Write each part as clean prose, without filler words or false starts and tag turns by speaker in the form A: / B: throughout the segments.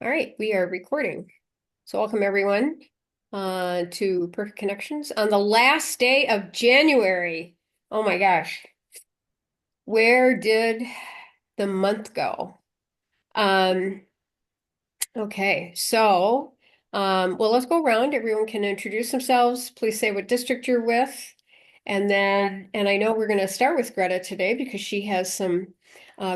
A: All right, we are recording. So welcome everyone to Perfect Connections on the last day of January. Oh my gosh, where did the month go? Um, okay, so well, let's go around. Everyone can introduce themselves. Please say what district you're with. And I know we're going to start with Greta today because she has some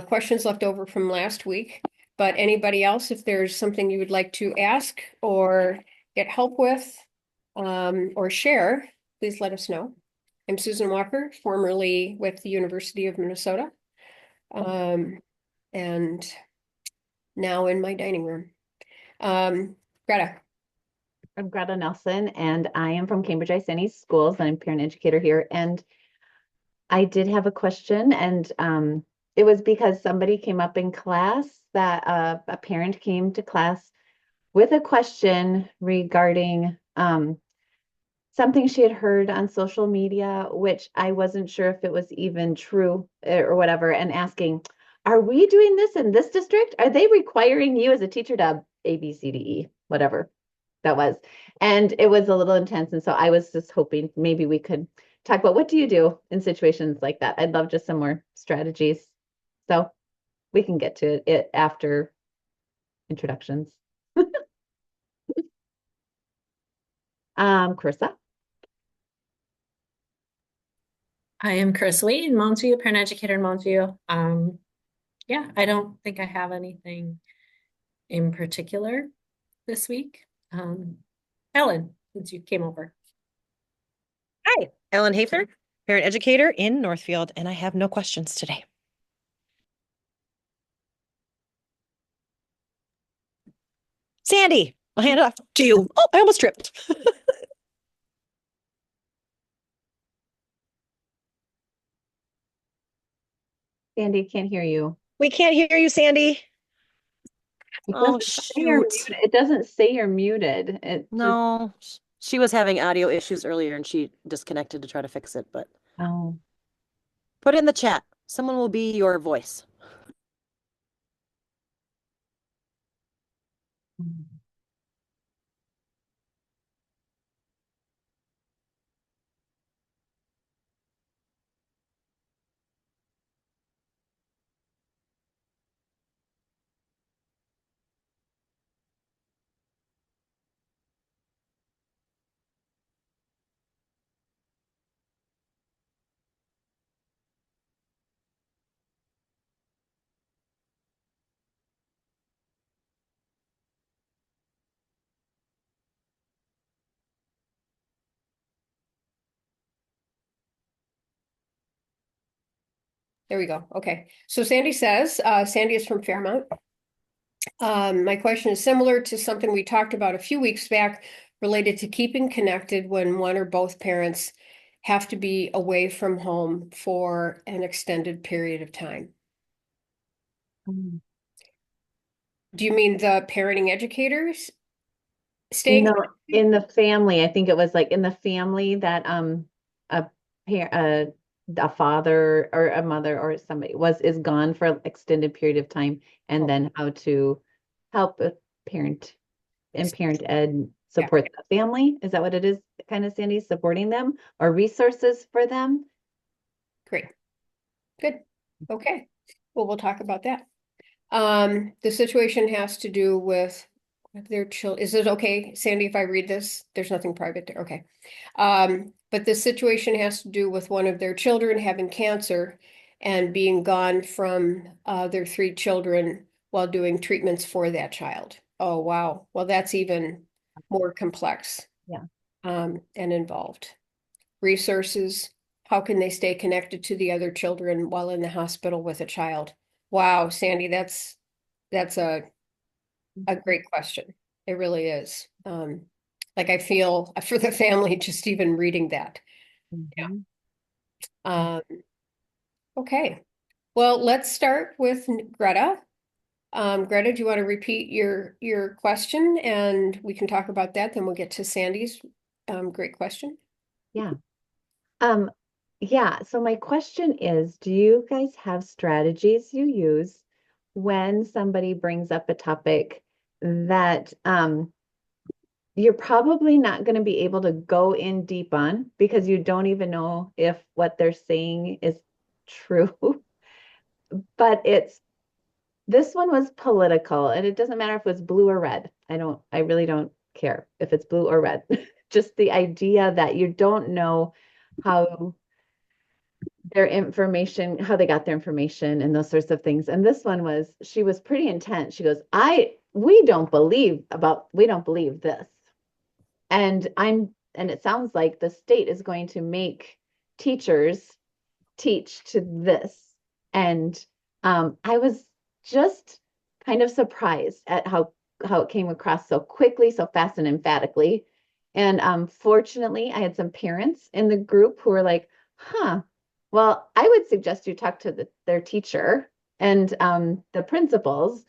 A: questions left over from last week. But anybody else, if there's something you would like to ask or get help with or share, please let us know. I'm Susan Walker, formerly with the University of Minnesota, um, and now in my dining room. Greta.
B: I'm Greta Nelson, and I am from Cambridge Iceni Schools, and I'm a parent educator here. And I did have a question, and it was because somebody came up in class that a parent came to class with a question regarding something she had heard on social media, which I wasn't sure if it was even true or whatever, and asking, are we doing this in this district? Are they requiring you as a teacher to A, B, C, D, E, whatever that was? And it was a little intense. And so I was just hoping maybe we could talk about what do you do in situations like that? I'd love just some more strategies. So we can get to it after introductions. Carissa.
C: I am Chris Lee in Mountview, parent educator in Mountview. Yeah, I don't think I have anything in particular this week. Ellen, since you came over.
D: Hi, Ellen Hafer, parent educator in Northfield, and I have no questions today. Sandy, I'll hand it off to you. Oh, I almost tripped.
B: Sandy, can't hear you.
D: We can't hear you, Sandy.
B: Oh,
D: shoot.
B: It doesn't say you're muted.
D: No, she was having audio issues earlier and she disconnected to try to fix it, but
B: Oh.
D: Put it in the chat. Someone will be your voice.
A: There we go. Okay. So Sandy says, Sandy is from Fairmount. My question is similar to something we talked about a few weeks back related to keeping connected when one or both parents have to be away from home for an extended period of time. Do you mean the parenting educators staying?
B: No, in the family, I think it was like in the family that a a father or a mother or somebody is gone for an extended period of time, and then how to help a parent and parent ed support the family. Is that what it is? Kind of, Sandy, supporting them or resources for them?
A: Great. Good. Okay. Well, we'll talk about that. The situation has to do with their children. Is it okay, Sandy, if I read this? There's nothing private there. Okay. But the situation has to do with one of their children having cancer and being gone from their three children while doing treatments for that child. Oh, wow. Well, that's even more complex.
B: Yeah.
A: And involved. Resources, how can they stay connected to the other children while in the hospital with a child? Wow, Sandy, that's a great question. It really is. Like I feel for the family just even reading that. Yeah. Um, okay. Well, let's start with Greta. Greta, do you want to repeat your question and we can talk about that? Then we'll get to Sandy's great question.
B: Yeah. Um, yeah. So my question is, do you guys have strategies you use when somebody brings up a topic that you're probably not going to be able to go in deep on because you don't even know if what they're saying is true. But this one was political, and it doesn't matter if it was blue or red. I really don't care if it's blue or red. Just the idea that you don't know how how they got their information and those sorts of things. And this one she was pretty intense. She goes, we don't believe this. And it sounds like the state is going to make teachers teach to this. And I was just kind of surprised at how it came across so quickly, so fast and emphatically. And fortunately, I had some parents in the group who were like, huh, well, I would suggest you talk to their teacher and the principals.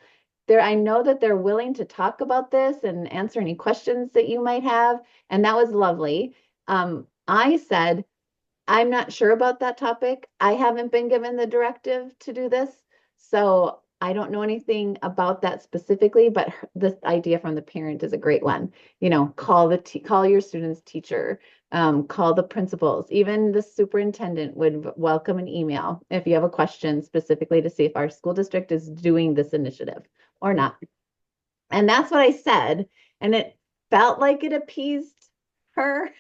B: I know that they're willing to talk about this and answer any questions that you might have. And that was lovely. I said, I'm not sure about that topic. I haven't been given the directive to do this. So I don't know anything about that specifically, but this idea from the parent is a great one. Call your student's teacher, call the principals. Even the superintendent would welcome an email if you have a question specifically to see if our school district is doing this initiative or not. And that's what I said. And it felt like it appeased her.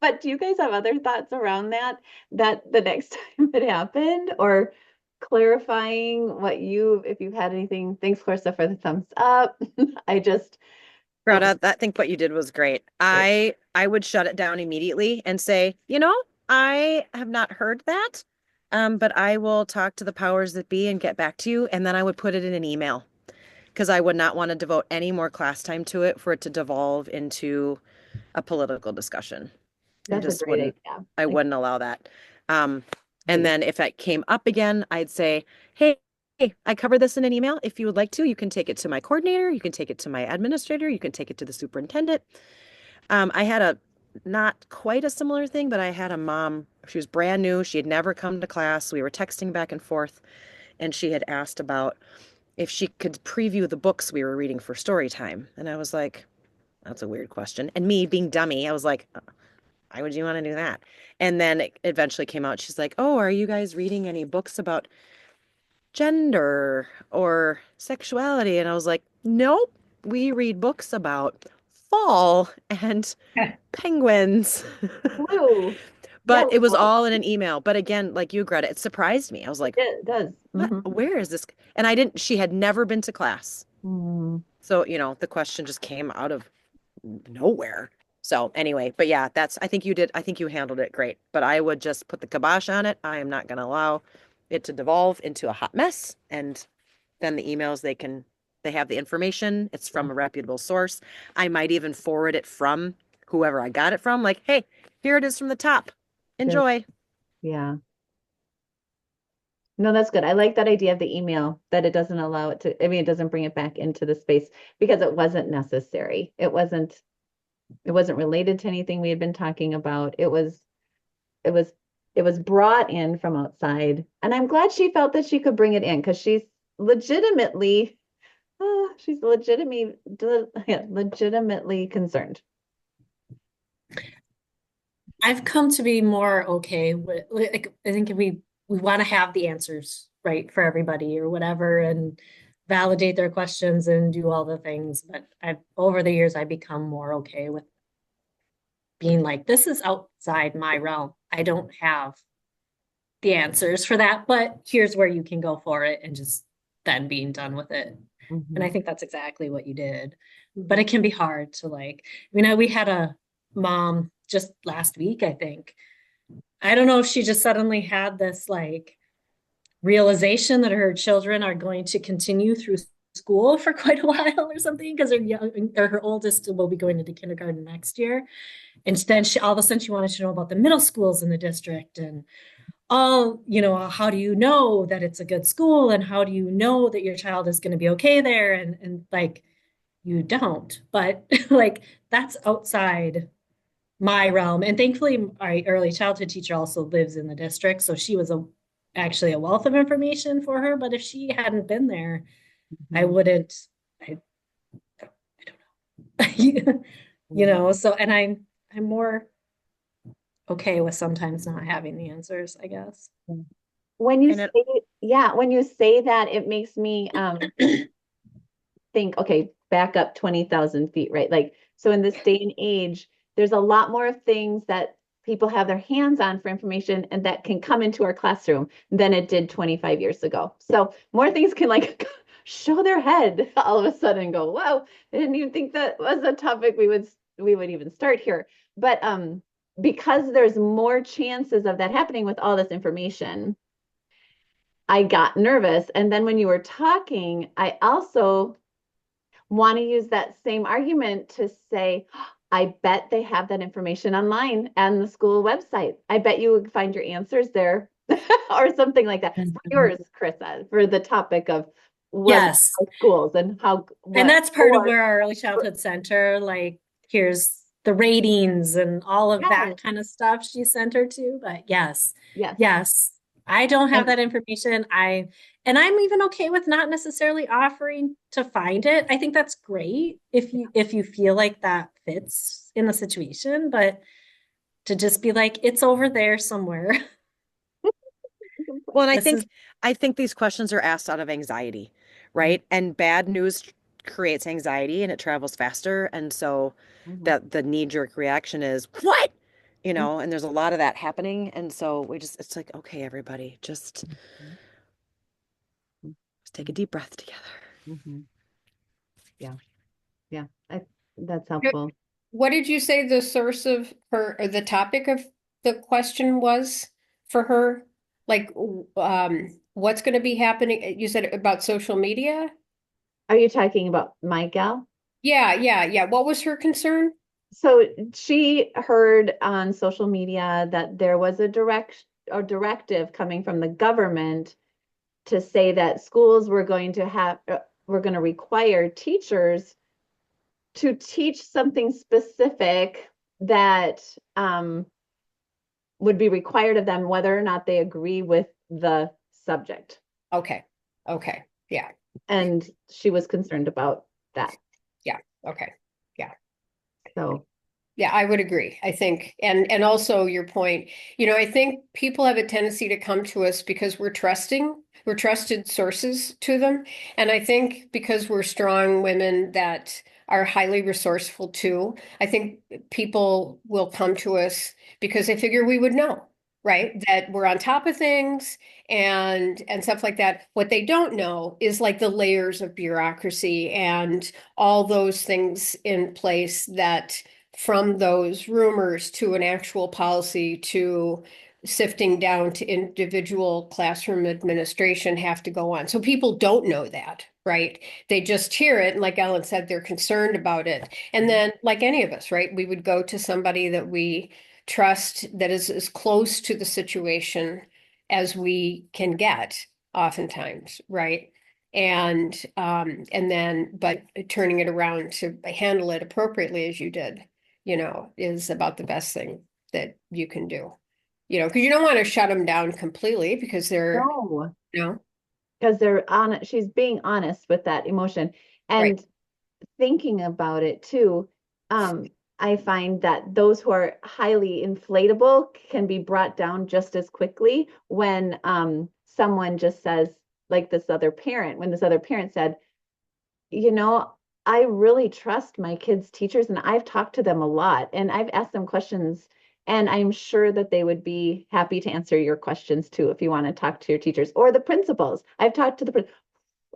B: But do you guys have other thoughts around that the next time it happened, or clarifying if you've had anything? Thanks, Clarissa, for the thumbs up.
D: Greta, I think what you did was great. I would shut it down immediately and say, I have not heard that, but I will talk to the powers that be and get back to you. And then I would put it in an email because I would not want to devote any more class time to it for it to devolve into a political discussion.
B: That's a great idea.
D: I wouldn't allow that. And then if it came up again, I'd say, hey, I covered this in an email. If you would like to, you can take it to my coordinator. You can take it to my administrator. You can take it to the superintendent. I had not quite a similar thing, but I had a mom. She was brand new. She had never come to class. We were texting back and forth, and she had asked about if she could preview the books we were reading for story time. And I was like, that's a weird question. And me being dummy, I was like, why would you want to do that? And then it eventually came out. She's like, oh, are you guys reading any books about gender or sexuality? And I was like, nope, we read books about fall and penguins.
B: Blue.
D: But it was all in an email. But again, like you, Greta, it surprised me. I was like,
B: it does.
D: Where is this? And she had never been to class. So, the question just came out of nowhere. So anyway, but yeah, I think you handled it great, but I would just put the kibosh on it. I am not going to allow it to devolve into a hot mess. And then the emails, they have the information. It's from a reputable source. I might even forward it from whoever I got it from. Like, hey, here it is from the top. Enjoy.
B: Yeah. No, that's good. I like that idea of the email, that it doesn't allow it to, it doesn't bring it back into the space because it wasn't necessary. It wasn't related to anything we had been talking about. It was brought in from outside. And I'm glad she felt that she could bring it in because she's legitimately concerned.
C: I've come to be more okay with, like, I think we want to have the answers right for everybody or whatever and validate their questions and do all the things. But over the years, I've become more okay with being like, this is outside my realm. I don't have the answers for that, but here's where you can go for it, and just then being done with it. And I think that's exactly what you did. But it can be hard to we had a mom just last week, I think. I don't know if she just suddenly had this realization that her children are going to continue through school for quite a while or something, because her oldest will be going into kindergarten next year. And then all of a sudden she wanted to know about the middle schools in the district and how do you know that it's a good school, and how do you know that your child is going to be okay there? And you don't, but that's outside my realm. And thankfully my early childhood teacher also lives in the district, so she was actually a wealth of information for her. But if she hadn't been there, I I don't know. You know, so and I'm more okay with sometimes not having the answers, I guess.
B: When you
D: And
B: say,
D: it,
B: yeah, when you say that, it makes me think, okay, back up 20,000 feet, right? Like, so in this day and age, there's a lot more things that people have their hands on for information and that can come into our classroom than it did 25 years ago. So more things can like show their head all of a sudden and go, wow, I didn't even think that was a topic we would even start here. But because there's more chances of that happening with all this information, I got nervous. And then when you were talking, I also want to use that same argument to say, I bet they have that information online and the school website. I bet you would find your answers there or something like that. For yours, Carissa, for the topic of what
C: Yes.
B: schools and how
C: And
B: what
C: that's part of where our early childhood center, like, here's the ratings and all of
B: yes,
C: that kind of stuff she sent her to. But yes,
B: yes.
C: yes, I don't have
B: And
C: that information. And I'm even okay with not necessarily offering to find it. I think that's great if you feel like that fits in the situation, but to just be like, it's over there somewhere.
D: well, and
C: This is
D: I think these questions are asked out of anxiety, right? And bad news creates anxiety and it travels faster. And so
B: Mhm.
D: that the knee-jerk reaction is, what? You
B: Mhm.
D: know, and there's a lot of that happening. And so it's like, okay, everybody, just take a deep breath together.
B: Mhm. Yeah, yeah. That's helpful.
A: What did you say the source of her, or the topic of the question was for her? Like, what's going to be happening? You said about social media?
B: Are you talking about my gal?
A: Yeah, yeah, yeah. What was her concern?
B: So she heard on social media that there was a directive coming from the government to say that schools were going to require teachers to teach something specific that would be required of them, whether or not they agree with the subject.
A: Okay, okay, yeah,
B: And she was concerned about that.
A: yeah, okay, yeah.
B: So,
A: Yeah, I would agree. I think, and also your point, I think people have a tendency to come to us because we're trusted sources to them. And I think because we're strong women that are highly resourceful too, I think people will come to us because they figure we would know, right? That we're on top of things and stuff like that. What they don't know is like the layers of bureaucracy and all those things in place that from those rumors to an actual policy to sifting down to individual classroom administration have to go on. So people don't know that, right? They just hear it. And like Ellen said, they're concerned about it. And then, like any of us, right, we would go to somebody that we trust that is as close to the situation as we can get, oftentimes, right? And then, but turning it around to handle it appropriately as you did, is about the best thing that you can do. Because you don't want to shut them down completely because they're,
B: no,
A: you know,
B: because she's being honest with that emotion.
A: right.
B: And thinking about it too, I find that those who are highly inflatable can be brought down just as quickly when someone just says, like when this other parent said, you know, I really trust my kids' teachers and I've talked to them a lot and I've asked them questions and I'm sure that they would be happy to answer your questions too if you want to talk to your teachers or the principals. I've talked to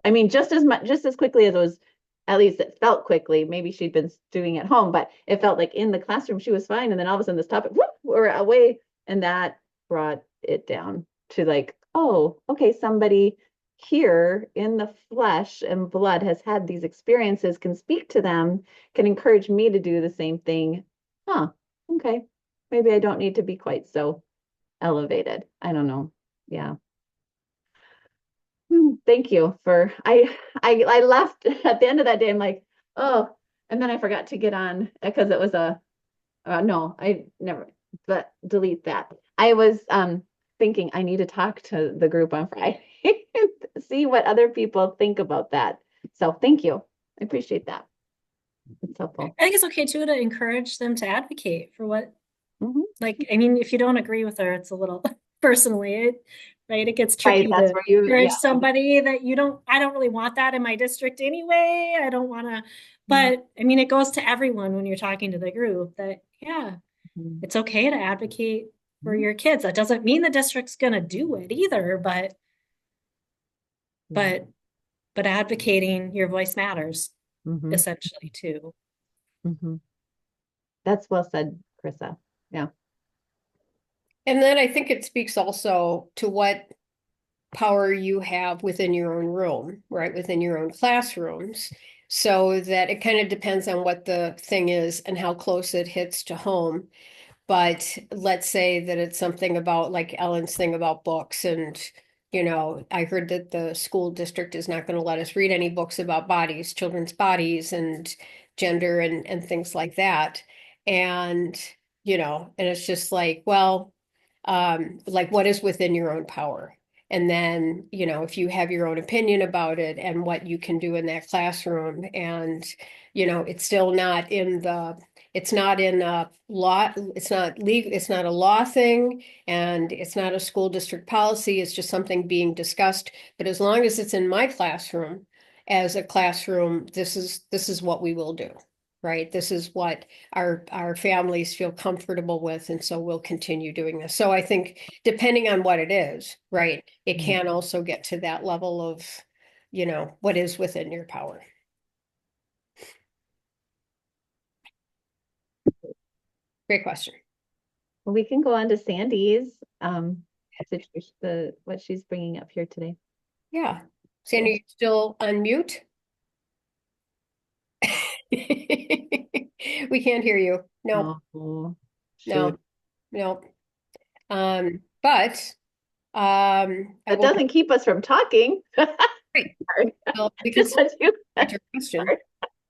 B: I mean, just as quickly as it was, at least it felt quickly. Maybe she'd been doing it at home, but it felt like in the classroom she was fine. And then all of a sudden this topic, whoop, we're away. And that brought it down to like, oh, okay, somebody here in the flesh and blood has had these experiences, can speak to them, can encourage me to do the same thing. Huh, okay. Maybe I don't need to be quite so elevated. I don't know. Yeah. Thank you for I left at the end of that day. I'm like, oh, and then I forgot to get on because it was no, I never, but delete that. I was thinking I need to talk to the group on Friday, see what other people think about that. So thank you. I appreciate that. It's helpful.
C: I think it's okay too to encourage them to advocate for what,
B: Mhm.
C: like, I mean, if you don't agree with her, it's a little personally, right? It gets
B: Right,
C: tricky
B: that's
C: to
B: where you,
C: encourage
B: yeah.
C: somebody that I don't really want that in my district anyway. I don't want to,
B: Mhm.
C: but I mean, it goes to everyone when you're talking to the group that, yeah,
B: Mhm.
C: it's okay to advocate for
B: Mhm.
C: your kids. That doesn't mean the district's going to do it either,
B: Yeah.
C: but, but advocating your voice matters
B: Mhm.
C: essentially too.
B: Mhm. That's well said, Carissa. Yeah.
A: And then I think it speaks also to what power you have within your own room, right? Within your own classrooms. So that it kind of depends on what the thing is and how close it hits to home. But let's say that it's something about like Ellen's thing about books and I heard that the school district is not going to let us read any books about bodies, children's bodies and gender and things like that. And and it's just like, well, like what is within your own power? And then, if you have your own opinion about it and what you can do in that classroom, and, it's still not in it's not in a law, it's not legal, it's not a law thing, and it's not a school district policy, it's just something being discussed. But as long as it's in my classroom, as a classroom, this is what we will do, right? This is what our families feel comfortable with, and so we'll continue doing this. So I think depending on what it is, right, it
B: Mhm.
A: can also get to that level of, what is within your power. Great question.
B: Well, we can go on to Sandy's situation, what she's bringing up here today.
A: Yeah. Sandy, you still on mute? We can't hear you. No,
B: Oh,
A: no,
B: shoot.
A: no. But I
B: That
A: will.
B: doesn't keep us from talking.
A: Great.
B: Sorry.
A: Well, because
B: But you-
A: that's your question.
B: Sorry.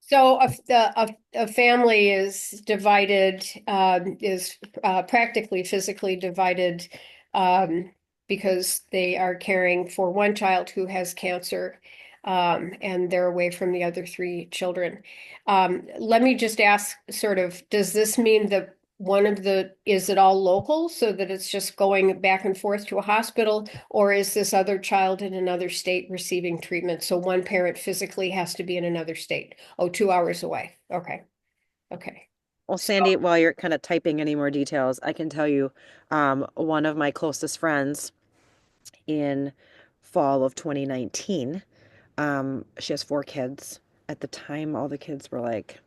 A: So a family is divided, is practically physically divided, because they are caring for one child who has cancer, and they're away from the other three children. Let me just ask, sort of, does this mean that is it all local so that it's just going back and forth to a hospital, or is this other child in another state receiving treatment? So one parent physically has to be in another state. Oh, 2 hours away. Okay. Okay.
D: Well,
A: So,
D: Sandy, while you're kind of typing any more details, I can tell you, one of my closest friends in fall of 2019, she has 4 kids. At the time, all the kids were like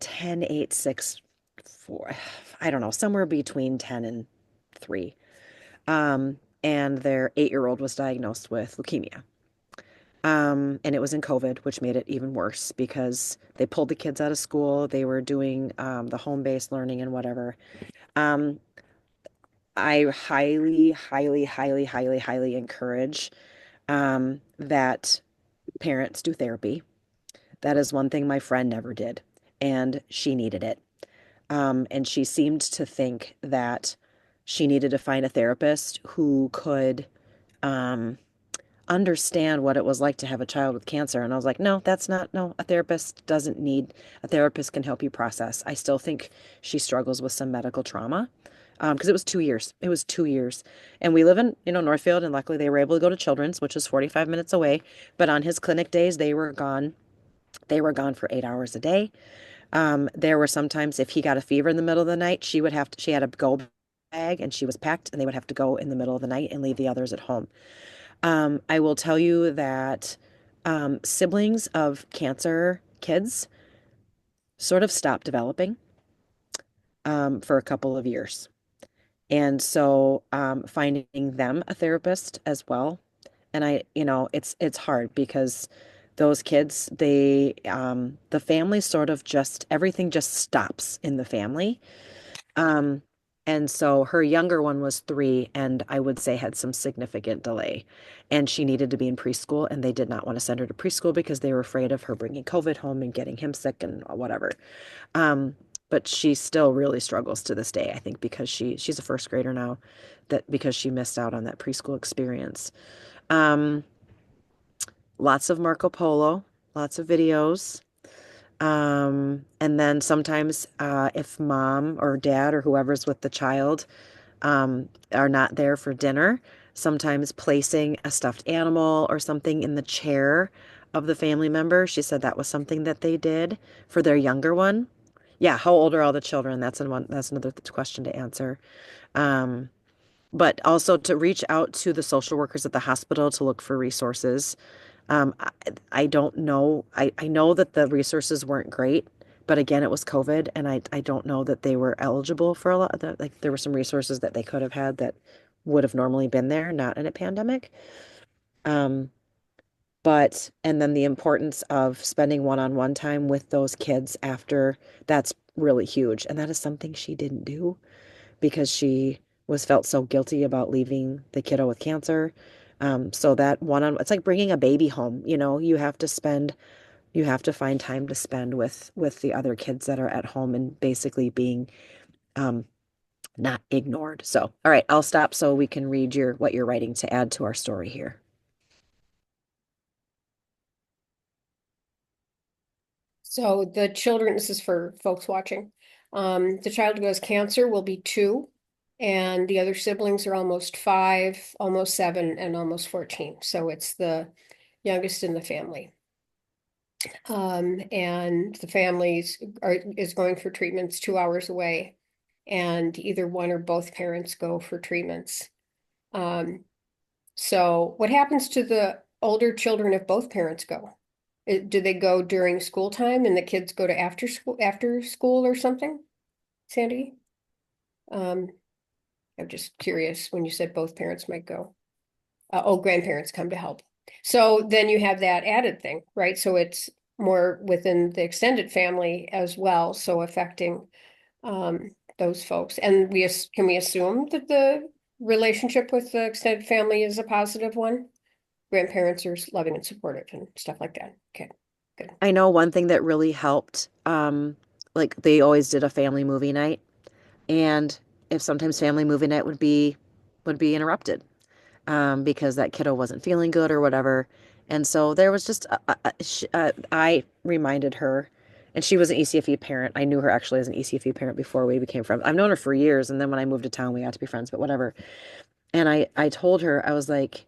D: 10, 8, 6, 4, I don't know, somewhere between 10 and 3. And their 8-year-old was diagnosed with leukemia. And it was in COVID, which made it even worse because they pulled the kids out of school. They were doing the home-based learning and whatever. Um, I highly, highly, highly, highly, highly encourage that parents do therapy. That is one thing my friend never did, and she needed it. And she seemed to think that she needed to find a therapist who could um, understand what it was like to have a child with cancer. And I was like, no, that's not, no, a therapist doesn't need, a therapist can help you process. I still think she struggles with some medical trauma. Because it was 2 years. It was 2 years. And we live in, Northfield, and luckily they were able to go to Children's, which is 45 minutes away. But on his clinic days, they were gone. They were gone for 8 hours a day. There were sometimes if he got a fever in the middle of the night, she had a go bag and she was packed, and they would have to go in the middle of the night and leave the others at home. I will tell you that siblings of cancer kids sort of stopped developing for a couple of years. And so finding them a therapist as well. And it's hard because those kids, the family sort of just, everything just stops in the family. Um, and so her younger one was 3, and I would say had some significant delay. And she needed to be in preschool, and they did not want to send her to preschool because they were afraid of her bringing COVID home and getting him sick and whatever. But she still really struggles to this day, I think, because she's a first grader now, that because she missed out on that preschool experience. Um, Lots of Marco Polo, lots of videos. And then sometimes if mom or dad or whoever's with the child are not there for dinner, sometimes placing a stuffed animal or something in the chair of the family member. She said that was something that they did for their younger one. Yeah, how old are all the children? That's another question to answer. Um, but also to reach out to the social workers at the hospital to look for resources. I don't know. I know that the resources weren't great, but again, it was COVID, and I don't know that they were eligible for a lot of the, like, there were some resources that they could have had that would have normally been there, not in a pandemic. Um, and then the importance of spending one-on-one time with those kids after, that's really huge. And that is something she didn't do because she was felt so guilty about leaving the kiddo with cancer. So that it's like bringing a baby home, you have to find time to spend with the other kids that are at home and basically being um not ignored. So, all right, I'll stop so we can read what you're writing to add to our story here.
A: So the children, this is for folks watching. The child who has cancer will be 2, and the other siblings are almost 5, almost 7, and almost 14. So it's the youngest in the family. And the is going for treatments 2 hours away, and either one or both parents go for treatments. So what happens to the older children if both parents go? Do they go during school time and the kids go to after school or something? Sandy? I'm just curious when you said both parents might go. Grandparents come to help. So then you have that added thing, right? So it's more within the extended family as well, so affecting those folks. And can we assume that the relationship with the extended family is a positive one? Grandparents are loving and supportive and stuff like that. Okay, good.
D: I know one thing that really helped, like they always did a family movie night, and if sometimes family movie night would be interrupted because that kiddo wasn't feeling good or whatever. And so there was just, I reminded her, and she was an ECFE parent. I knew her actually as an ECFE parent before we became friends. I've known her for years. And then when I moved to town, we got to be friends, but whatever. And I told her, I was like,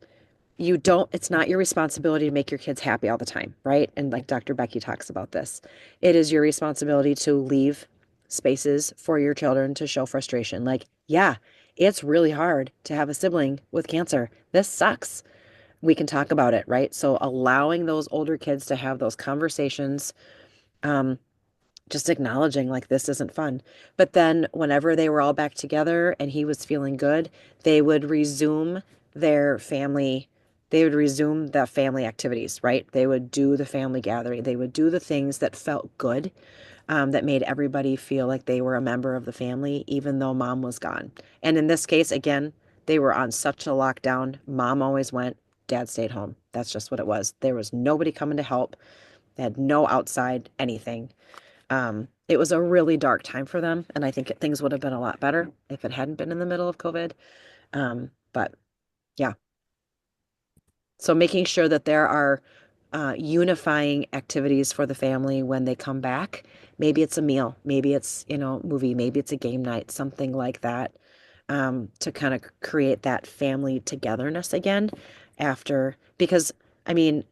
D: it's not your responsibility to make your kids happy all the time, right? And like Dr. Becky talks about this, it is your responsibility to leave spaces for your children to show frustration. Like, yeah, it's really hard to have a sibling with cancer. This sucks. We can talk about it, right? So allowing those older kids to have those conversations, um, just acknowledging like this isn't fun. But then whenever they were all back together and he was feeling good, they would resume their family, they would resume the family activities, right? They would do the family gathering. They would do the things that felt good, that made everybody feel like they were a member of the family, even though mom was gone. And in this case, again, they were on such a lockdown. Mom always went, dad stayed home. That's just what it was. There was nobody coming to help. They had no outside anything. It was a really dark time for them, and I think things would have been a lot better if it hadn't been in the middle of COVID. But yeah, so making sure that there are unifying activities for the family when they come back. Maybe it's a meal, maybe it's, movie, maybe it's a game night, something like that, to kind of create that family togetherness again because I mean,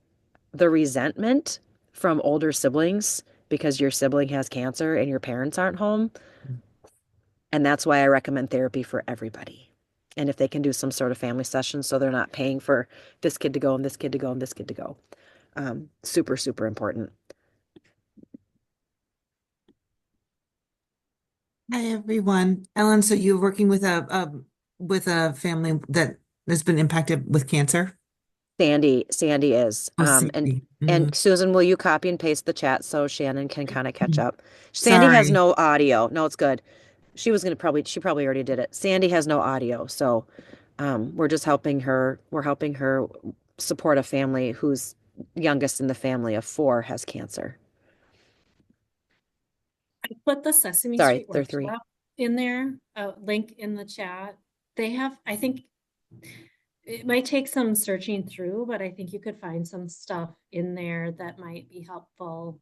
D: the resentment from older siblings because your sibling has cancer and your parents aren't home. And that's why I recommend therapy for everybody. And if they can do some sort of family session so they're not paying for this kid to go and this kid to go and this kid to go. Super, super important.
E: Hi, everyone. Ellen, so you're working with a family that has been impacted with cancer?
D: Sandy is.
E: Oh,
D: And
E: Sandy.
D: Susan, will you copy and paste the chat so Shannon can kind of catch
E: Mhm.
D: up? Sandy has
E: Sorry.
D: no audio. No, it's good. She probably already did it. Sandy has no audio, so we're helping her support a family whose youngest in the family of 4 has cancer.
C: I put the Sesame
D: Sorry,
C: Street
D: they're 3.
C: workshop in there, a link in the chat. I think it might take some searching through, but I think you could find some stuff in there that might be helpful.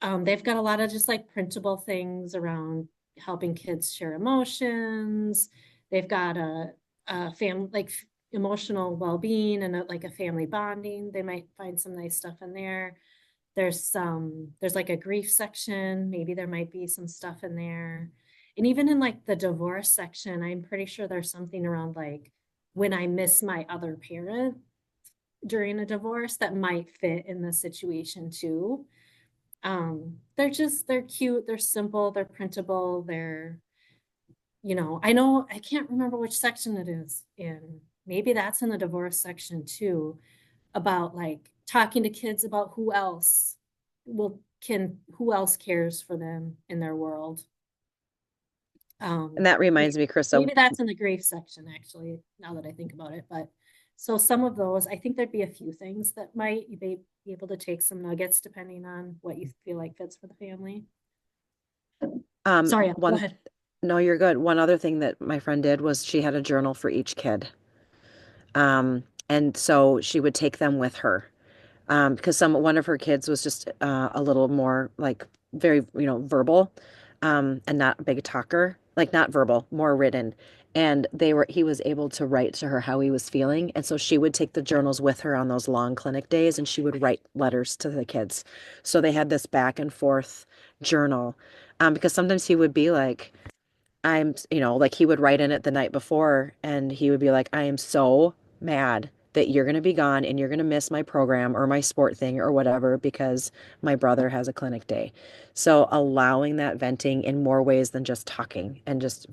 C: they've got a lot of just like printable things around helping kids share emotions. They've got a family like emotional well-being and like a family bonding. They might find some nice stuff in there. There's like a grief section. Maybe there might be some stuff in there. And even in like the divorce section, I'm pretty sure there's something around like when I miss my other parent during a divorce that might fit in the situation too. They're cute, they're simple, they're printable, I know I can't remember which section it is in. Maybe that's in the divorce section too, about like talking to kids about who else cares for them in their world.
D: And that reminds me, Krista,
C: Maybe that's in the grief section, actually, now that I think about it. But so some of those, I think there'd be a few things that might be able to take some nuggets depending on what you feel like fits for the family. Sorry, go
D: one,
C: ahead.
D: no, you're good. One other thing that my friend did was she had a journal for each kid. And so she would take them with her. Because one of her kids was just a little more like very, verbal, and not a big talker, like not verbal, more written. And he was able to write to her how he was feeling. And so she would take the journals with her on those long clinic days and she would write letters to the kids. So they had this back and forth journal. Because sometimes he would be like, like he would write in it the night before and he would be like, I am so mad that you're going to be gone and you're going to miss my program or my sport thing or whatever because my brother has a clinic day. So allowing that venting in more ways than just talking and just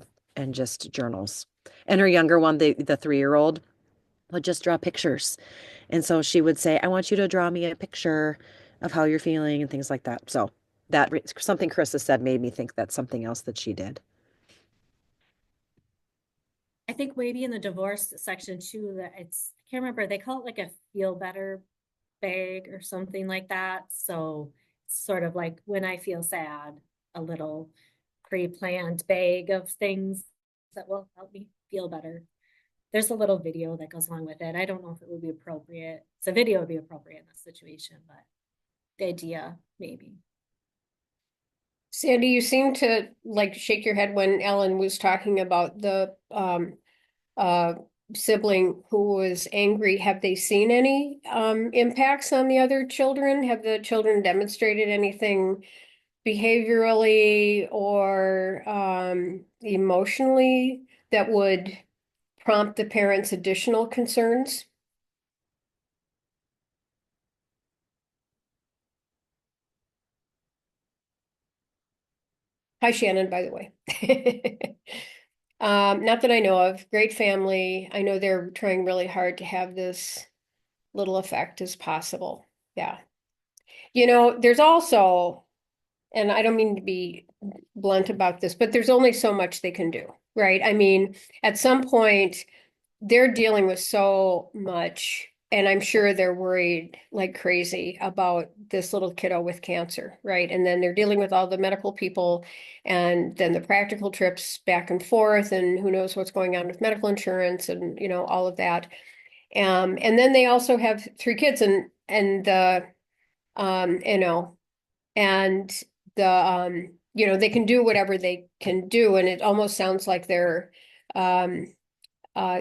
D: journals. And her younger one, the 3-year-old, would just draw pictures. And so she would say, I want you to draw me a picture of how you're feeling and things like that. So something Krista said made me think that's something else that she did.
C: I think maybe in the divorce section too, that I can't remember, they call it like a feel better bag or something like that. So it's sort of like when I feel sad, a little pre-planned bag of things that will help me feel better. There's a little video that goes along with it. I don't know if it would be appropriate. So video would be appropriate in this situation, but the idea maybe.
A: Sandy, you seem to like shake your head when Ellen was talking about the uh sibling who was angry. Have they seen any impacts on the other children? Have the children demonstrated anything behaviorally or emotionally that would prompt the parents' additional concerns? Hi, Shannon, by the way. Not that I know of. Great family. I know they're trying really hard to have this little effect as possible. Yeah. There's also, and I don't mean to be blunt about this, but there's only so much they can do, right? I mean, at some point, they're dealing with so much, and I'm sure they're worried like crazy about this little kiddo with cancer, right? And then they're dealing with all the medical people and then the practical trips back and forth, and who knows what's going on with medical insurance and all of that. And then they also have 3 kids and the you know and they can do whatever they can do, and it almost sounds like they're um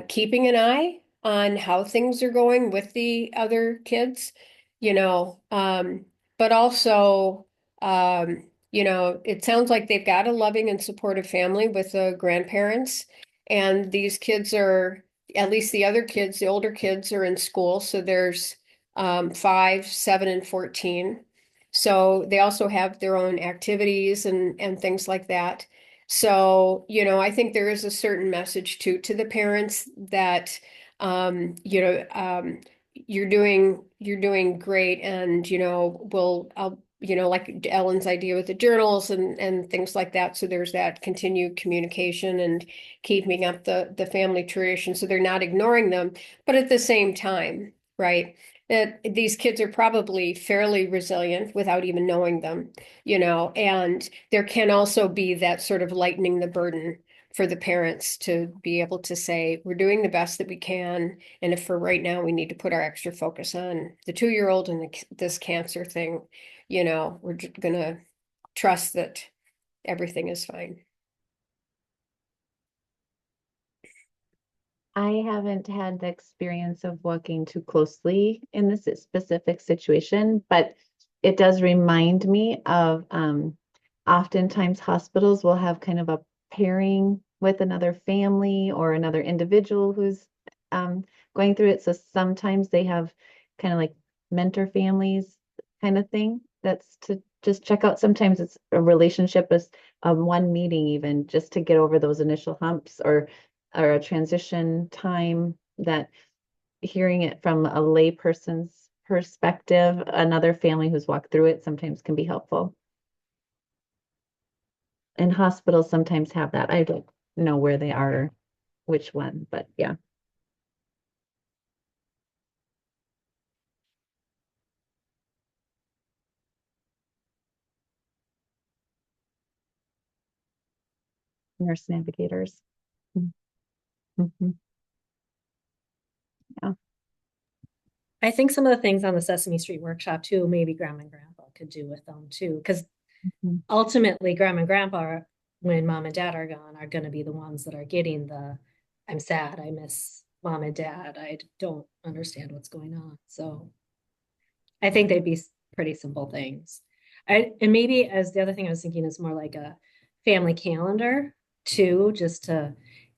A: keeping an eye on how things are going with the other kids, but also, it sounds like they've got a loving and supportive family with the grandparents. And these kids are, at least the other kids, the older kids are in school. So there's 5, 7, and 14. So they also have their own activities and things like that. So, I think there is a certain message to the parents that, you're doing great, and I'll like Ellen's idea with the journals and things like that. So there's that continued communication and keeping up the family tradition. So they're not ignoring them, but at the same time, right? That these kids are probably fairly resilient without even knowing them, and there can also be that sort of lightening the burden for the parents to be able to say, we're doing the best that we can. And if for right now we need to put our extra focus on the 2-year-old and this cancer thing, we're gonna trust that everything is fine.
B: I haven't had the experience of walking too closely in this specific situation, but it does remind me of oftentimes hospitals will have kind of a pairing with another family or another individual who's going through it. So sometimes they have kind of like mentor families kind of thing. That's to just check out. Sometimes it's a relationship as one meeting, even just to get over those initial humps or a transition time that hearing it from a lay person's perspective, another family who's walked through it sometimes can be helpful. And hospitals sometimes have that. I don't know where they are, or which one, but yeah. Nurse navigators. Mhm. Yeah.
C: I think some of the things on the Sesame Street workshop too, maybe grandma and grandpa could do with them too, because
B: Mhm.
C: ultimately grandma and grandpa, when mom and dad are gone, are going to be the ones that are getting the, I'm sad, I miss mom and dad, I don't understand what's going on. So I think they'd be pretty simple things. And maybe as the other thing I was thinking is more like a family calendar too, just to,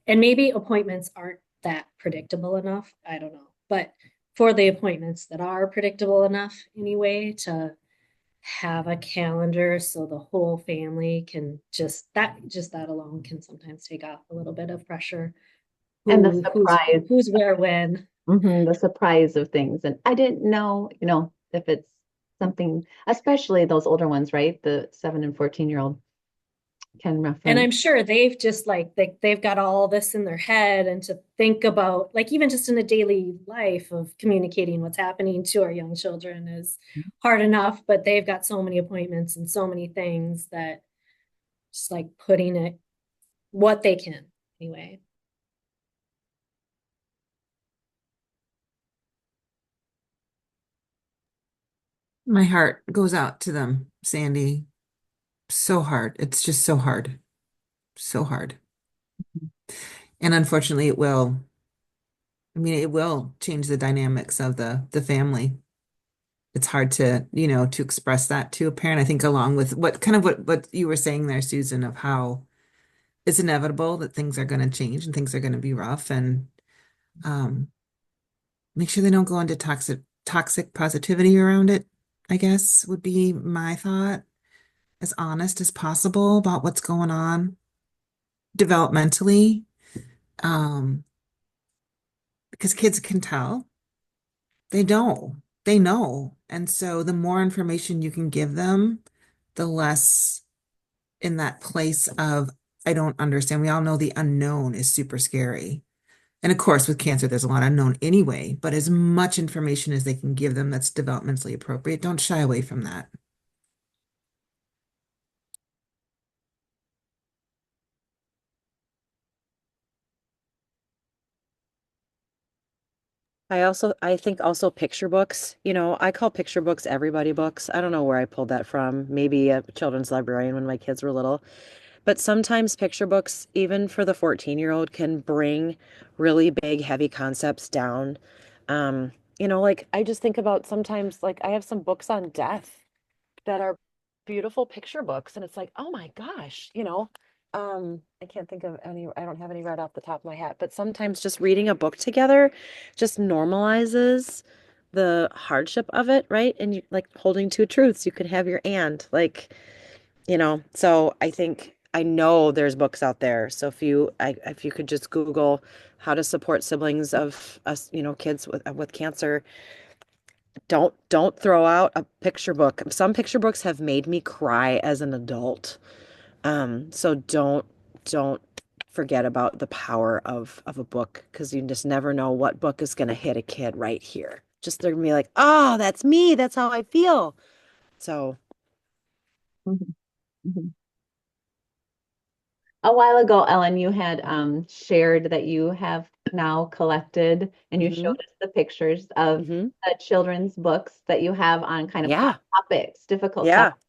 C: and maybe appointments aren't that predictable enough. I don't know. But for the appointments that are predictable enough anyway, to have a calendar so the whole family can just that alone can sometimes take off a little bit of pressure.
B: And the
C: Who's
B: surprise,
C: who's where when.
B: the surprise of things. And I didn't know, if it's something, especially those older ones, right? The 7 and 14-year-old can
C: And I'm
B: reference.
C: sure they've just they've got all this in their head, and to think about like even just in a daily life of communicating what's happening to our young children is hard enough, but they've got so many appointments and so many things that just like putting it what they can anyway.
E: My heart goes out to them, Sandy. So hard. It's just so hard. So hard. And unfortunately, it will change the dynamics of the family. It's hard to express that to a parent. I think along with what you were saying there, Susan, of how it's inevitable that things are going to change and things are going to be rough, and um, make sure they don't go into toxic positivity around it, I guess would be my thought. As honest as possible about what's going on developmentally, um, because kids can tell. They know. They know. And so the more information you can give them, the less in that place of, I don't understand. We all know the unknown is super scary. And of course, with cancer, there's a lot unknown anyway, but as much information as they can give them that's developmentally appropriate, don't shy away from that.
D: I think also picture books, I call picture books everybody books. I don't know where I pulled that from. Maybe a children's librarian when my kids were little. But sometimes picture books, even for the 14-year-old, can bring really big, heavy concepts down. Like I just think about sometimes, like I have some books on death that are beautiful picture books, and it's like, oh my gosh, I can't think of any, I don't have any right off the top of my head, but sometimes just reading a book together just normalizes the hardship of it, right? And you like holding two truths, you could have your and like, so I know there's books out there. So if you could just Google how to support siblings of us, kids with cancer, don't throw out a picture book. Some picture books have made me cry as an adult. So don't forget about the power of a book, because you just never know what book is going to hit a kid right here. Just they're gonna be like, oh, that's me. That's how I feel. So
B: Mhm. Mhm. A while ago, Ellen, you had shared that you have now collected and you showed
D: Mhm.
B: us the pictures of
D: Mhm.
B: the children's books that you have on kind of
D: Yeah.
B: hot topics, difficult
D: Yeah,
B: topics.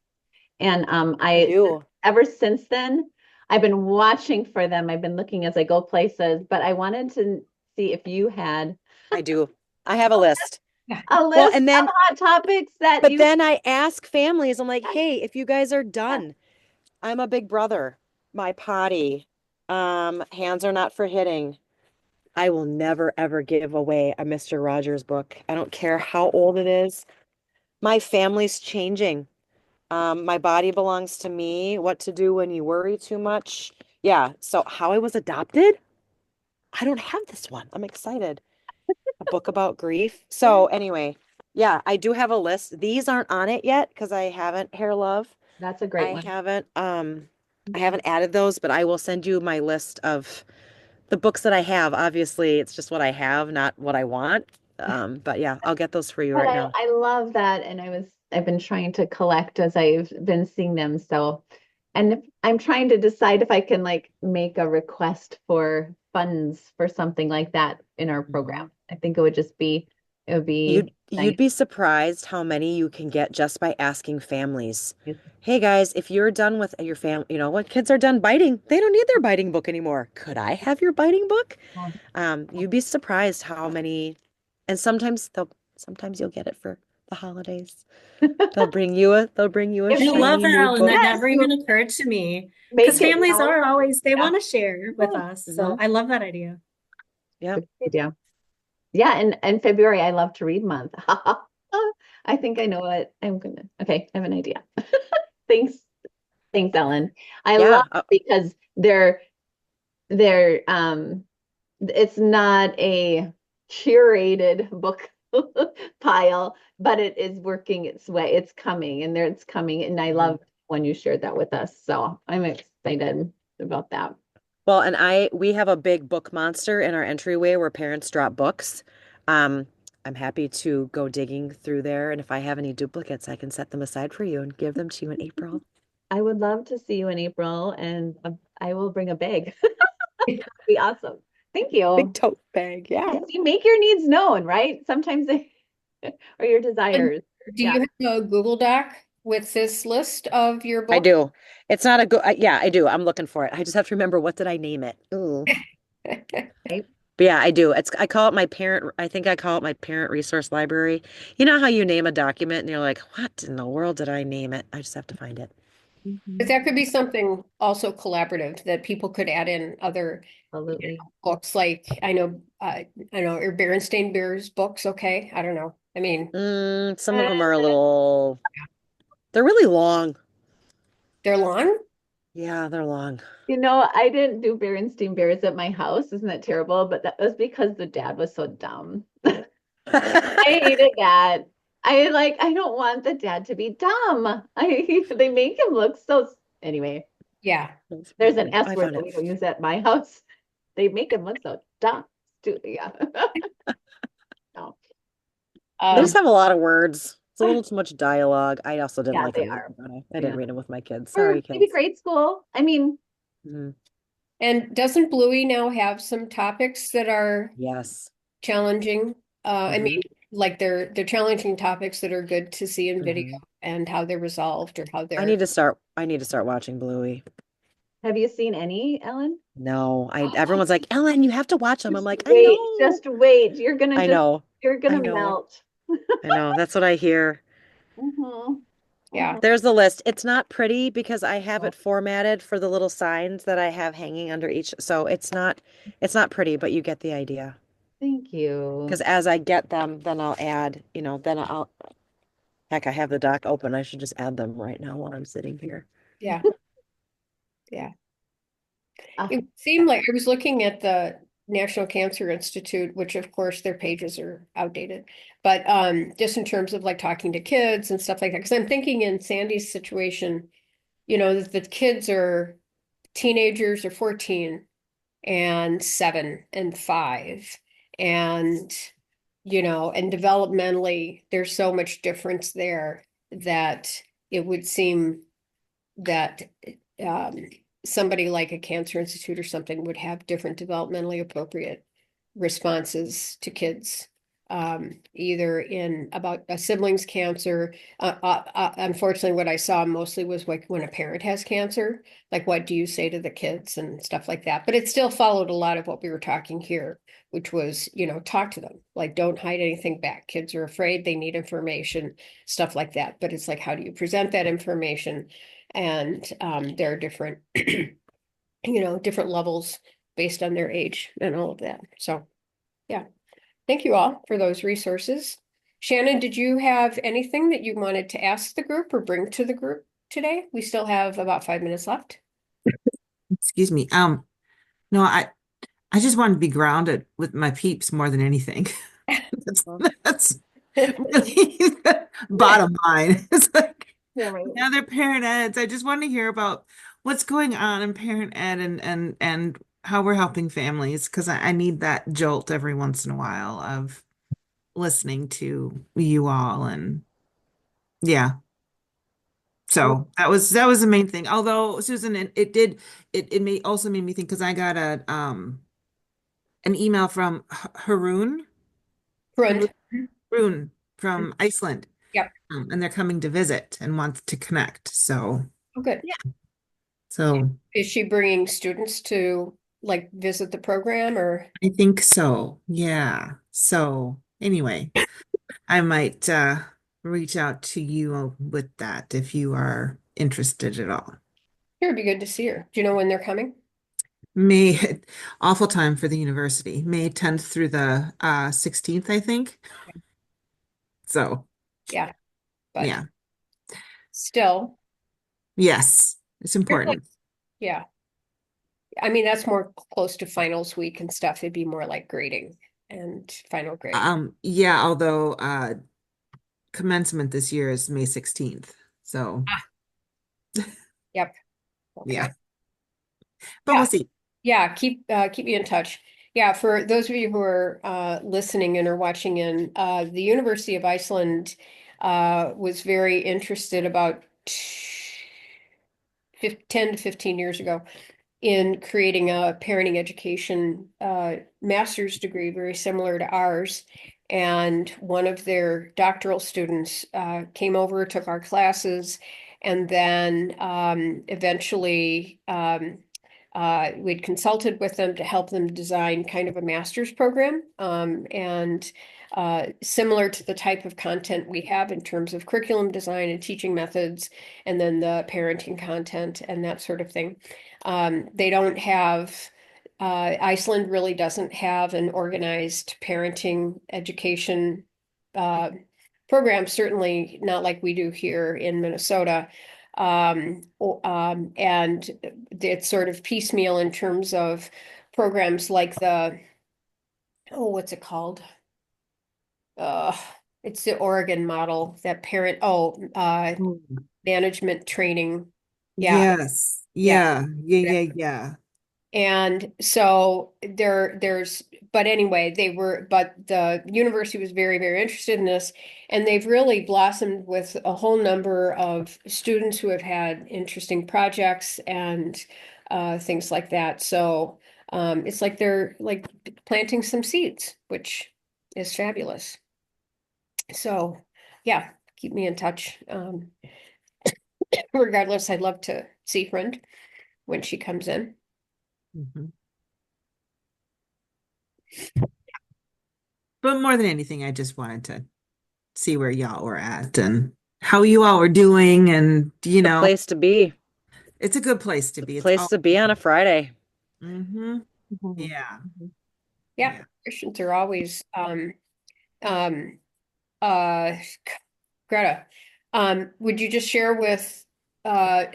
B: And
D: I do.
B: ever since then, I've been watching for them. I've been looking as I go places, but I wanted to see if you had
D: I do. I have a list.
B: a
D: Well,
B: list
D: and
B: of
D: then,
B: hot topics that
D: but
B: you
D: then I ask families, I'm like, hey, if you guys are done, I'm a big brother. My potty, hands are not for hitting. I will never ever give away a Mr. Rogers book. I don't care how old it is. My family's changing. My body belongs to me. What to do when you worry too much. Yeah. So how I was adopted? I don't have this one. I'm excited. A book about grief. So anyway, yeah, I do have a list. These aren't on it yet because I haven't, Hair Love.
B: that's a great
D: I
B: one.
D: haven't added those, but I will send you my list of the books that I have. Obviously, it's just what I have, not what I want. But yeah, I'll get those for you
B: But
D: right now.
B: I love that. And I've been trying to collect as I've been seeing them. So, and I'm trying to decide if I can like make a request for funds for something like that in our program. I think it would be
D: You'd
B: nice.
D: be surprised how many you can get just by asking families. Hey guys, if you're done with your family, you know, when kids are done biting, they don't need their biting book anymore. Could I have your biting book? You'd be surprised how many, and sometimes you'll get it for the holidays. They'll bring you a
B: If
C: I
B: we,
C: love
D: shiny
C: that,
D: new
C: Ellen. That
D: book.
B: yes,
C: never
B: you
C: even occurred to me. Because
B: make it
C: families
B: known.
C: are always, they
B: Yeah.
C: want to share with us. So
D: Mhm.
C: I love that idea.
D: Yep.
B: Good idea. Yeah, and February I love to read month. I think I know what I'm gonna. Okay, I have an idea. Thanks, thanks, Ellen. I love
D: Yeah.
B: because they're it's not a curated book pile, but it is working its way. It's coming and there it's coming. And I love when you shared that with us. So I'm excited about that.
D: Well, and we have a big book monster in our entryway where parents drop books. Um, I'm happy to go digging through there, and if I have any duplicates, I can set them aside for you and give them to you in April.
B: I would love to see you in April and I will bring a bag. That'd be awesome. Thank
D: Big
B: you.
D: tote bag, yeah.
B: Yes, you make your needs known, right? Sometimes they or your
A: And
B: desires.
A: do
B: Yeah.
A: you have a Google Doc with this list of your
D: I
A: books?
D: do. It's not a good, yeah, I do. I'm looking for it. I just have to remember what did I name it. Ooh.
B: Right.
D: But yeah, I do. I call it my parent, I think I call it my parent resource library. You know how you name a document and you're like, what in the world did I name it? I just have to find it.
A: But that could be something also collaborative that people could add in other
B: Absolutely.
A: books. Like I know, are Berenstain Bears books okay? I don't know. I mean,
D: Some of them are a little, they're really long.
A: they're long.
D: Yeah, they're long.
B: You know, I didn't do Berenstain Bears at my house. Isn't that terrible? But that was because the dad was so dumb. I hated that. I don't want the dad to be dumb. They make him look so anyway.
A: Yeah.
D: That's
B: There's an
D: funny.
B: S
D: I
B: word
D: found
B: that
D: it.
B: we don't use at my house. They make him look so dumb. Yeah. No.
D: They
A: Um,
D: just have a lot of words. It's a little too much dialogue. I also didn't
B: Yeah,
D: like
B: they
D: them
B: are.
D: either, but I
B: Yeah.
D: didn't read them with my kids.
B: Or
D: Sorry,
B: maybe
D: kids.
B: grade school. I mean,
D: Mhm.
A: and doesn't Bluey now have some topics that are
D: Yes.
A: challenging? I
D: hmm
A: mean, like they're challenging topics that are good to see in video
D: hmm
A: and how they're resolved or how
D: I
A: they're.
D: need to start. I need to start watching Bluey.
B: have you seen any, Ellen?
D: No, everyone's like, Ellen, you have to watch them. I'm like, I
B: Wait,
D: know.
B: just wait.
D: I know.
B: You're
D: I
B: gonna
D: know.
B: melt.
D: I know. That's what I hear.
B: Mhm.
A: Yeah.
B: Mhm.
D: There's the list. It's not pretty because I have it formatted for the little signs that I have hanging under each. So it's not pretty, but you get the idea.
B: Thank you.
D: Because as I get them, then I'll add, heck, I have the doc open. I should just add them right now while I'm sitting here.
A: Yeah. Yeah.
B: Ah,
A: It seemed like I was looking at the National Cancer Institute, which of course their pages are outdated, but just in terms of like talking to kids and stuff like that. Because I'm thinking in Sandy's situation, that the kids are teenagers are 14 and 7 and 5. And, and developmentally, there's so much difference there that it would seem that um, somebody like a cancer institute or something would have different developmentally appropriate responses to kids. Either in about a sibling's cancer. Unfortunately, what I saw mostly was like when a parent has cancer, like what do you say to the kids and stuff like that. But it still followed a lot of what we were talking here, which was, talk to them. Like, don't hide anything back. Kids are afraid, they need information, stuff like that. But it's like, how do you present that information? And there are different, different levels based on their age and all of that. So, yeah. Thank you all for those resources. Shannon, did you have anything that you wanted to ask the group or bring to the group today? We still have about 5 minutes left.
E: Excuse me. No, I just wanted to be grounded with my peeps more than anything. That's really the bottom line. It's like
B: Yeah, right.
E: now they're parent eds. I just want to hear about what's going on in parent ed and how we're helping families because I need that jolt every once in a while of listening to you all and yeah. So that was the main thing. Although Susan, it may also made me think because I got an email from Haroon.
A: Front.
E: Haroon from Iceland.
A: Yep.
E: And they're coming to visit and want to connect. So,
A: Oh, good.
E: so
A: Is she bringing students to like visit the program or?
E: I think so. Yeah. So anyway, I might reach out to you with that if you are interested at all.
A: Sure, it'd be good to see her. Do you know when they're coming?
E: May awful time for the university. May 10th through the 16th, I think. So,
A: Yeah, but
E: yeah.
A: still,
E: Yes, it's important.
A: yeah. I mean, that's more close to finals week and stuff. It'd be more like grading and final grade.
E: Yeah, although commencement this year is May 16th. So,
A: Yep. Okay.
E: yeah. But
A: Yeah.
E: we'll see.
A: Yeah, keep me in touch. Yeah, for those of you who are listening and are watching in, the University of Iceland was very interested about 10 to 15 years ago in creating a parenting education master's degree very similar to ours. And one of their doctoral students came over, took our classes, and then eventually we'd consulted with them to help them design kind of a master's program. And similar to the type of content we have in terms of curriculum design and teaching methods, and then the parenting content and that sort of thing. They don't have, Iceland really doesn't have an organized parenting education program, certainly not like we do here in Minnesota. And it's sort of piecemeal in terms of programs like what's it called? It's the Oregon model, that management training. Yeah,
E: Yes.
A: yeah.
E: Yeah.
A: And so but anyway, but the university was very, very interested in this, and they've really blossomed with a whole number of students who have had interesting projects and things like that. So it's like they're like planting some seeds, which is fabulous. So yeah, keep me in touch. Regardless, I'd love to see Friend when she comes in.
E: Mhm. But more than anything, I just wanted to see where y'all were at and how you all were doing. And,
D: Place to be.
E: it's a good place to be. It's
D: Place to be on a Friday.
E: Mm-hmm.
B: Mhm.
E: Yeah.
A: Yeah, Christians are always um uh Greta. Would you just share with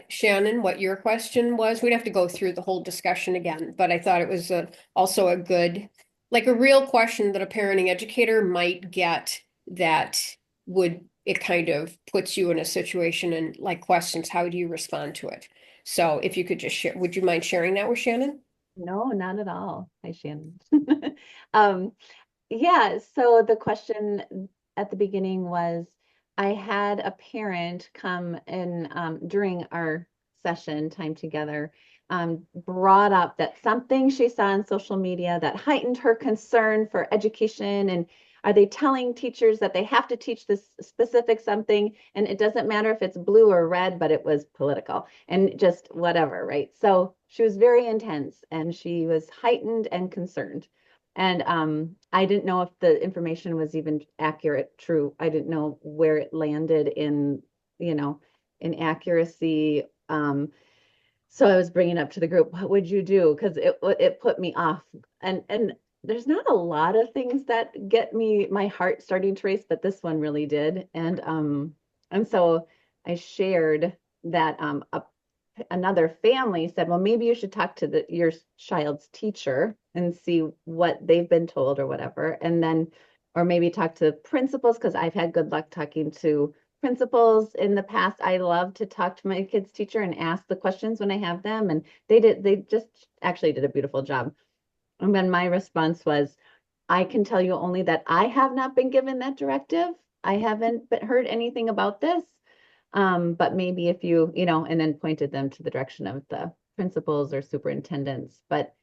A: Shannon what your question was? We'd have to go through the whole discussion again, but I thought it was also a good, like a real question that a parenting educator might get that it kind of puts you in a situation and like questions, how do you respond to it? So if you could just share, would you mind sharing that with Shannon?
B: No, not at all. Hi, Shannon. Yeah, so the question at the beginning was, I had a parent come in during our session time together brought up that something she saw on social media that heightened her concern for education. And are they telling teachers that they have to teach this specific something? And it doesn't matter if it's blue or red, but it was political and just whatever, right? So she was very intense and she was heightened and concerned. And I didn't know if the information was even accurate, true. I didn't know where it landed in, in accuracy. So I was bringing up to the group, what would you do? Because it put me off. And there's not a lot of things that get me my heart starting to race, but this one really did. And so I shared that another family said, well, maybe you should talk to your child's teacher and see what they've been told or whatever. And then, or maybe talk to principals, because I've had good luck talking to principals in the past. I love to talk to my kids' teacher and ask the questions when I have them. And they just actually did a beautiful job. And then my response was, I can tell you only that I have not been given that directive. I haven't heard anything about this. But maybe if and then pointed them to the direction of the principals or superintendents. But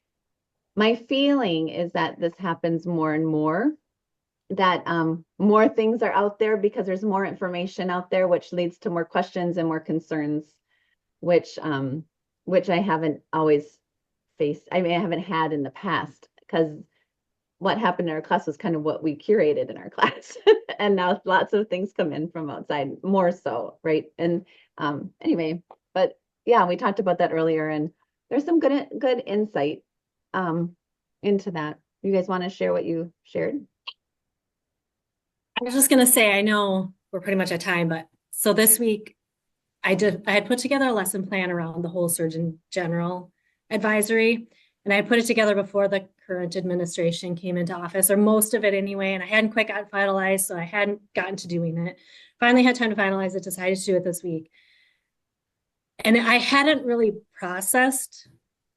B: my feeling is that this happens more and more, that more things are out there because there's more information out there, which leads to more questions and more concerns, which I haven't always faced. I mean, I haven't had in the past, because what happened in our class was kind of what we curated in our class. And now lots of things come in from outside, more so, right? And anyway, but yeah, we talked about that earlier, and there's some good insight into that. You guys want to share what you shared?
C: I was just gonna say, I know we're pretty much at time, but so this week I had put together a lesson plan around the whole Surgeon General advisory, and I had put it together before the current administration came into office, or most of it anyway, and I hadn't quite gotten finalized, so I hadn't gotten to doing it. Finally had time to finalize it, decided to do it this week. And I hadn't really processed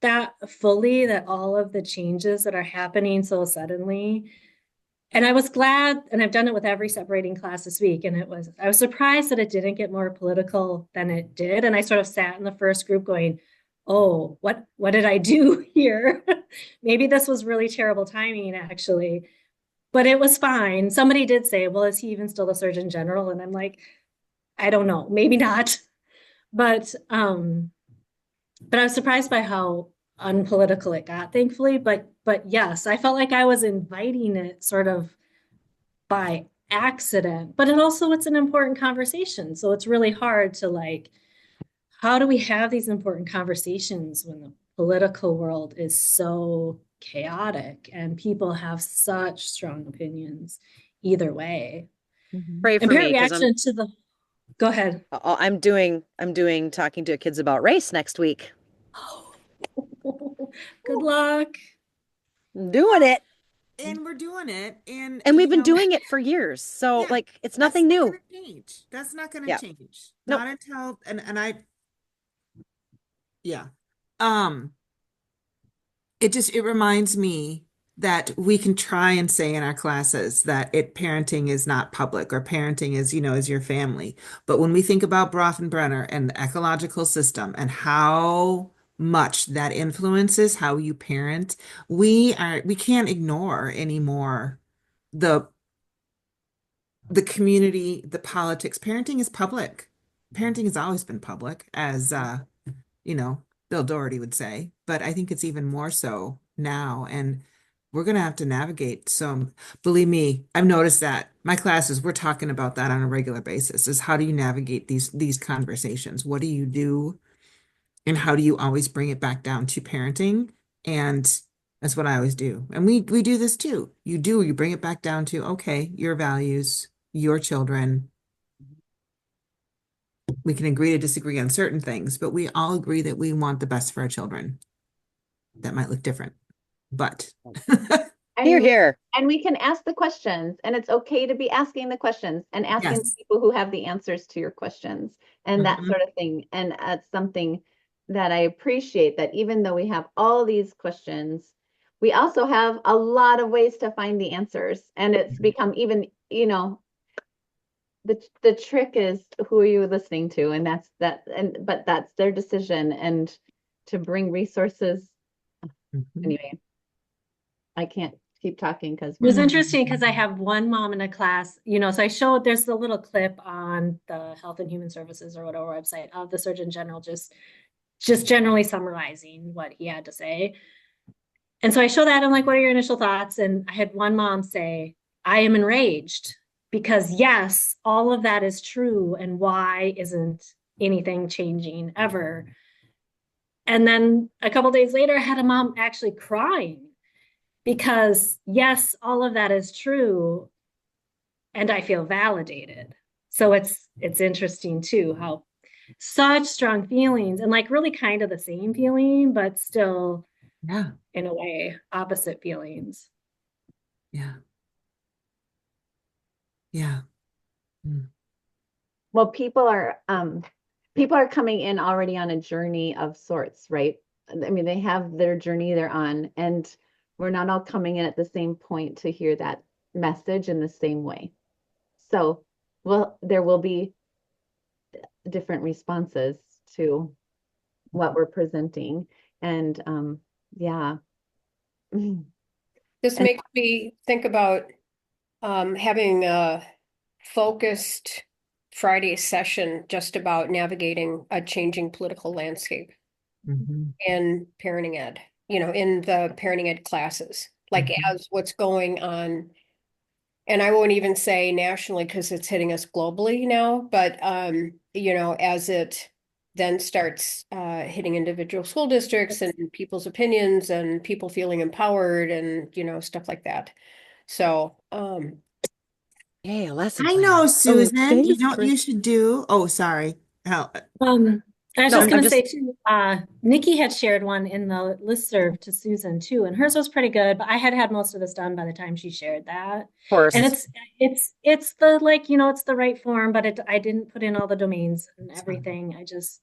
C: that fully, that all of the changes that are happening so suddenly. And I was glad, and I've done it with every separating class this week, and I was surprised that it didn't get more political than it did. And I sort of sat in the first group going, oh, what did I do here? Maybe this was really terrible timing, actually. But it was fine. Somebody did say, well, is he even still the Surgeon General? And I'm like, I don't know, maybe not. But I was surprised by how unpolitical it got, thankfully. But yes, I felt like I was inviting it sort of by accident. But it's an important conversation. So it's really hard to how do we have these important conversations when the political world is so chaotic and people have such strong opinions either way?
D: Pray
C: And
D: for
C: parent
D: me, because
C: reaction to the, go ahead.
D: I'm doing talking to kids about race next week.
C: Good luck.
D: I'm doing it.
E: And we're doing it. And
D: We've been doing it for years. So
E: yeah,
D: it's nothing
E: that's
D: new.
E: not gonna change. That's not going to
D: Yeah.
E: change.
D: Nope.
E: Not until yeah. It reminds me that we can try and say in our classes that parenting is not public, or parenting is, is your family. But when we think about Bronfenbrenner and the ecological system and how much that influences how you parent, we can't ignore anymore the community, the politics. Parenting is public. Parenting has always been public, as Bill Doherty would say, but I think it's even more so now. And we're going to have to navigate some, believe me, I've noticed that my classes, we're talking about that on a regular basis, is how do you navigate these conversations? What do you do? And how do you always bring it back down to parenting? And that's what I always do. And we do this too. You bring it back down to, okay, your values, your children. We can agree to disagree on certain things, but we all agree that we want the best for our children. That might look different, but
D: Here, here.
B: And we can ask the questions, and it's okay to be asking the questions and asking
E: Yes.
B: people who have the answers to your questions and that
E: Mhm.
B: sort of thing. And that's something that I appreciate, that even though we have all these questions, we also have a lot of ways to find the answers. And it's become even, the trick is, who are you listening to? And but that's their decision. And to bring resources.
E: Mhm.
B: Anyway, I can't keep talking because
C: It was
B: we're,
C: interesting because I have one mom in a class, so I showed there's the little clip on the Health and Human Services or whatever website of the Surgeon General just generally summarizing what he had to say. And so I show that, I'm like, what are your initial thoughts? And I had one mom say, I am enraged because yes, all of that is true. And why isn't anything changing ever? And then a couple days later, I had a mom actually crying because yes, all of that is true. And I feel validated. So it's interesting too, how such strong feelings and like really kind of the same feeling, but still
E: Yeah,
C: in a way, opposite feelings.
E: yeah, yeah. Mm.
B: well, people are coming in already on a journey of sorts, right? I mean, they have their journey they're on, and we're not all coming in at the same point to hear that message in the same way. So, well, there will be different responses to what we're presenting. And yeah.
A: This
B: And
A: makes me think about having a focused Friday session just about navigating a changing political landscape
E: Mhm.
A: in parenting ed, in the parenting ed classes, like
E: Mhm.
A: as what's going on. And I won't even say nationally because it's hitting us globally now, but as it then starts hitting individual school districts and people's opinions and people feeling empowered and stuff like that. So
D: Yay, a lesson
E: I
D: plan.
E: know,
D: Oh,
E: Susan. You
D: thanks,
E: know what
D: Chris.
E: you should do? Oh, sorry. How?
C: I was
D: No,
C: just
D: I'm
C: going to
D: just
C: say too, Nikki had shared one in the listserv to Susan too, and hers was pretty good, but I had had most of this done by the time she shared that.
D: of
C: And
D: course.
C: it's the like, it's the right form, but I didn't put in all the domains and everything. I just,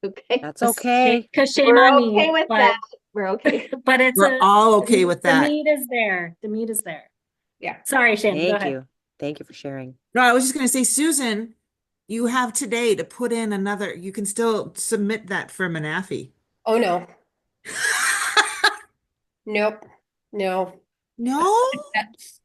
B: okay,
D: That's okay.
C: because shame
B: we're
C: on
B: okay
C: me,
B: with
C: but
B: that. We're okay.
C: but it's
E: We're all okay
C: the,
E: with
C: the
E: that.
C: meat is there. The meat is there.
A: yeah.
C: Sorry, Shannon, go
D: Thank
C: ahead.
D: you. Thank you for sharing.
E: No, I was just going to say, Susan, you have today to put in another. You can still submit that for Manafi.
A: Oh no, nope, no.
E: No?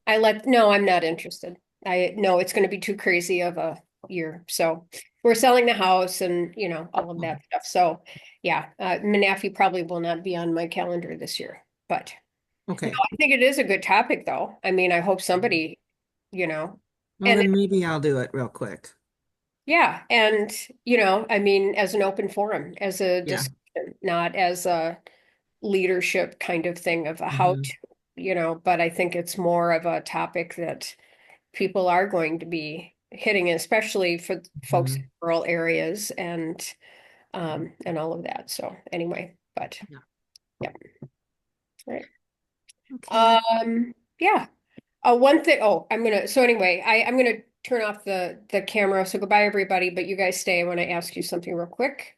A: No, I'm not interested. No, it's going to be too crazy of a year. So we're selling the house and, all of that stuff. So yeah, Manafi probably will not be on my calendar this year, but no,
E: Okay.
A: I think it is a good topic though. I mean, I hope somebody,
E: Well,
A: and
E: then maybe I'll do it real quick.
A: yeah, and, I mean, as an open forum, as a
E: Yeah.
A: discussion, not as a leadership kind of thing of a how
E: Mhm.
A: to, but I think it's more of a topic that people are going to be hitting, especially for folks in
E: Mhm.
A: rural areas and all of that. So anyway, but
E: Yeah.
A: yeah, right.
E: Okay.
A: Yeah. One thing. Oh, So anyway, I'm gonna turn off the camera. So goodbye, everybody. But you guys stay. I want to ask you something real quick.